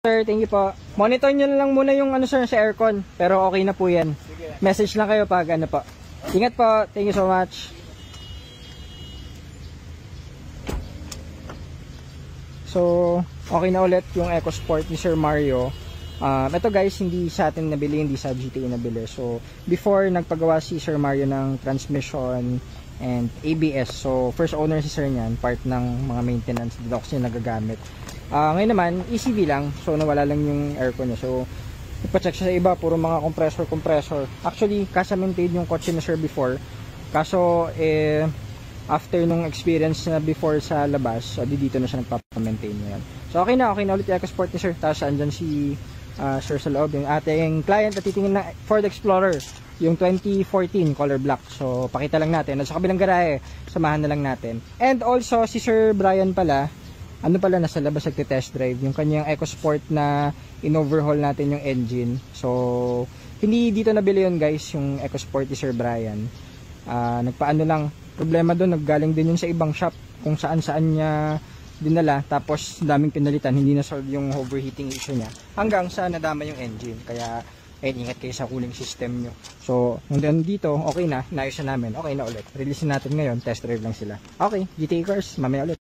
Sir, thank you po. Monitor nyo lang muna yung ano sir sa aircon. Pero okay na po yan. Sige. Message lang kayo pag ano po. Ingat po. Thank you so much. So, okay na ulit yung EcoSport ni Sir Mario. Ito guys, hindi sa atin nabili, hindi sa GTA nabili. So, before nagpagawa si Sir Mario ng transmission and ABS. So, first owner si Sir niyan, part ng mga maintenance dito kasi nagagamit. Ngayon naman, ECV lang. So, nawala lang yung aircon niya. So, ipacheck siya sa iba, puro mga compressor. Actually, kasa-maintain yung kotse na Sir before. Kaso, after nung experience na before sa labas, dito na siya nagpapamaintain ngayon. So, okay na ulit yung EcoSport ni Sir. Tapos, andyan si Sir sa loob, yung ating client at titingin na Ford Explorer, yung 2014 color black. So, pakita lang natin. At sa kabilang garahe, samahan na lang natin. And also, si Sir Brian pala, nasa labas nagte-test drive yung kanyang EcoSport na in-overhaul natin yung engine. So, hindi dito nabili yun guys, yung EcoSport ni Sir Brian. Nagpaano lang, problema doon, naggaling din yun sa ibang shop kung saan niya dinala, tapos daming pinalitan, hindi na-solve yung overheating issue niya hanggang sa nadama yung engine. Kaya ingat kayo sa cooling system nyo. So, hanggang dito, okay na, inayos na namin, okay na ulit. Release natin ngayon, test drive lang sila. Okay, GTA Cars, mamaya ulit.